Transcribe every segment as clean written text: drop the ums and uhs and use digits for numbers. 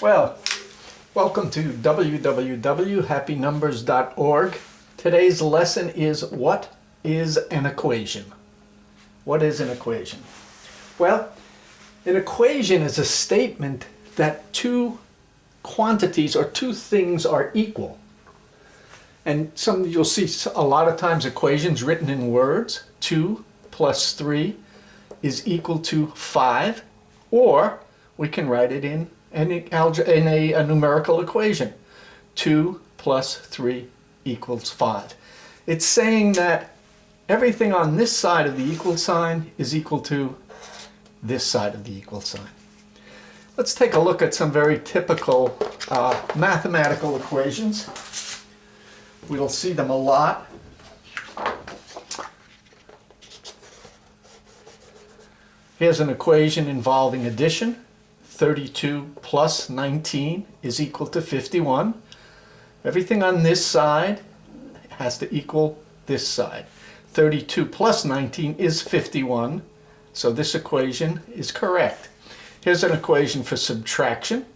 Well, welcome to www.happynumbers.org. Today's lesson is what is an equation? What is an equation? Well, an equation is a statement that two quantities or two things are equal. And you'll see a lot of times equations written in words. 2 plus 3 is equal to 5, or we can write it in a numerical equation. 2 plus 3 equals 5. It's saying that everything on this side of the equal sign is equal to this side of the equal sign. Let's take a look at some very typical mathematical equations. We'll see them a lot. Here's an equation involving addition. 32 plus 19 is equal to 51. Everything on this side has to equal this side. 32 plus 19 is 51, so this equation is correct. Here's an equation for subtraction.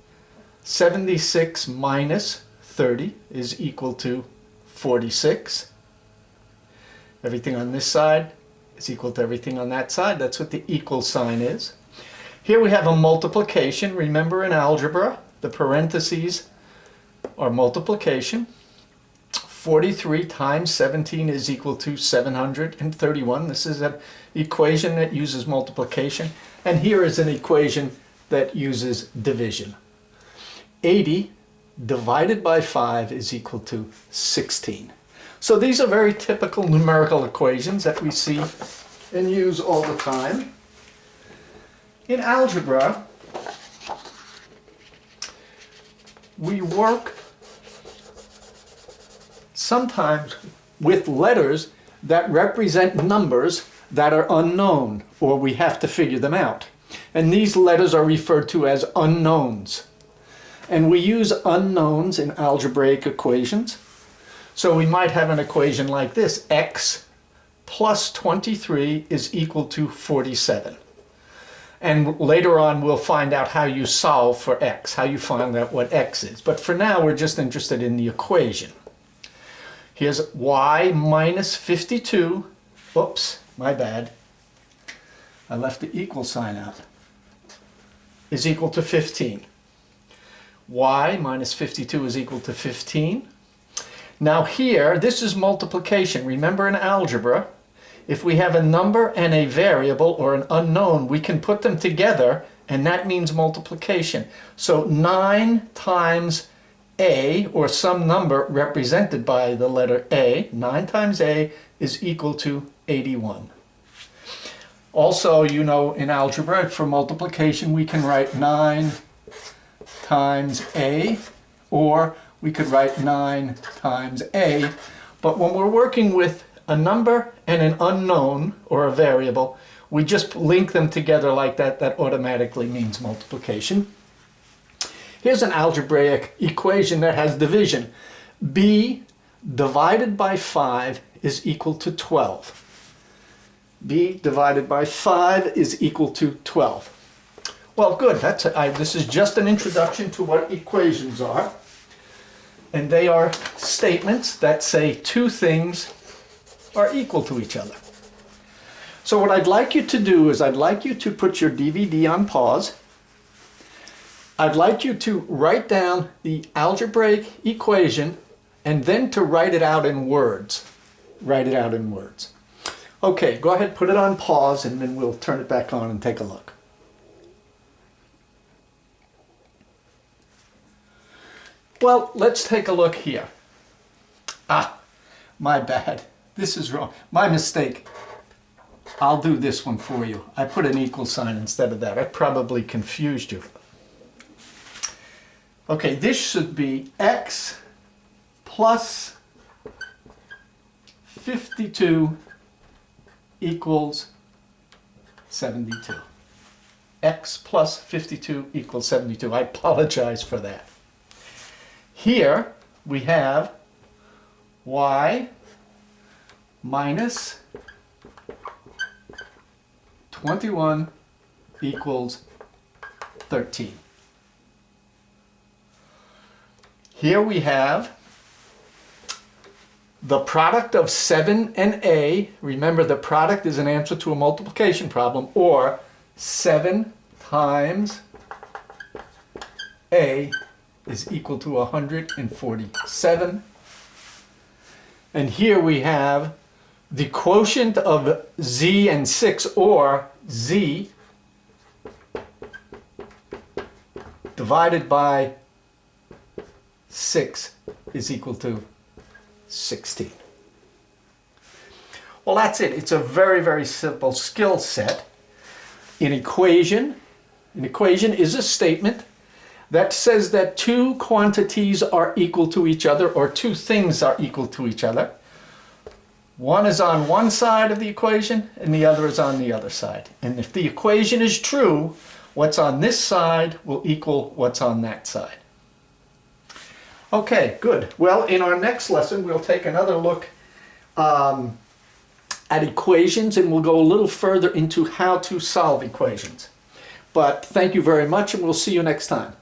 76 minus 30 is equal to 46. Everything on this side is equal to everything on that side. That's what the equal sign is. Here we have a multiplication. Remember in algebra, the parentheses are multiplication. 43 times 17 is equal to 731. This is an equation that uses multiplication. And here is an equation that uses division. 80 divided by 5 is equal to 16. So these are very typical numerical equations that we see and use all the time. In algebra, we work sometimes with letters that represent numbers that are unknown, or we have to figure them out. And these letters are referred to as unknowns. And we use unknowns in algebraic equations. So we might have an equation like this: x plus 23 is equal to 47. And later on we'll find out how you solve for x, how you find out what x is. But for now we're just interested in the equation. Here's y minus 52, oops, my bad, I left the equal sign out, is equal to 15. Y minus 52 is equal to 15. Now here, this is multiplication. Remember in algebra, if we have a number and a variable or an unknown, we can put them together, and that means multiplication. So 9 times a, or some number represented by the letter a, 9 times a is equal to 81. Also, you know, in algebra, for multiplication, we can write 9 times a, or we could write 9 times a. But when we're working with a number and an unknown, or a variable, we just link them together like that. That automatically means multiplication. Here's an algebraic equation that has division. b divided by 5 is equal to 12. b divided by 5 is equal to 12. Well, good. This is just an introduction to what equations are. And they are statements that say two things are equal to each other. So what I'd like you to do is I'd like you to put your DVD on pause. I'd like you to write down the algebraic equation and then to write it out in words. Write it out in words. Okay, go ahead, put it on pause, and then we'll turn it back on and take a look. Well, let's take a look here. My bad. This is wrong. My mistake. I'll do this one for you. I put an equal sign instead of that. I probably confused you. Okay, this should be x plus 52 equals 72. X plus 52 equals 72. I apologize for that. Here we have y minus 21 equals 13. Here we have the product of 7 and A. Remember, the product is an answer to a multiplication problem, or 7 times A is equal to 147. And here we have the quotient of Z and 6, or Z divided by 6 is equal to 16. Well, that's it. It's a very, very simple skill set. An equation is a statement that says that two quantities are equal to each other, or two things are equal to each other. One is on one side of the equation and the other is on the other side. And if the equation is true, what's on this side will equal what's on that side. Okay, good. Well, in our next lesson, we'll take another look at equations, and we'll go a little further into how to solve equations. But thank you very much, and we'll see you next time.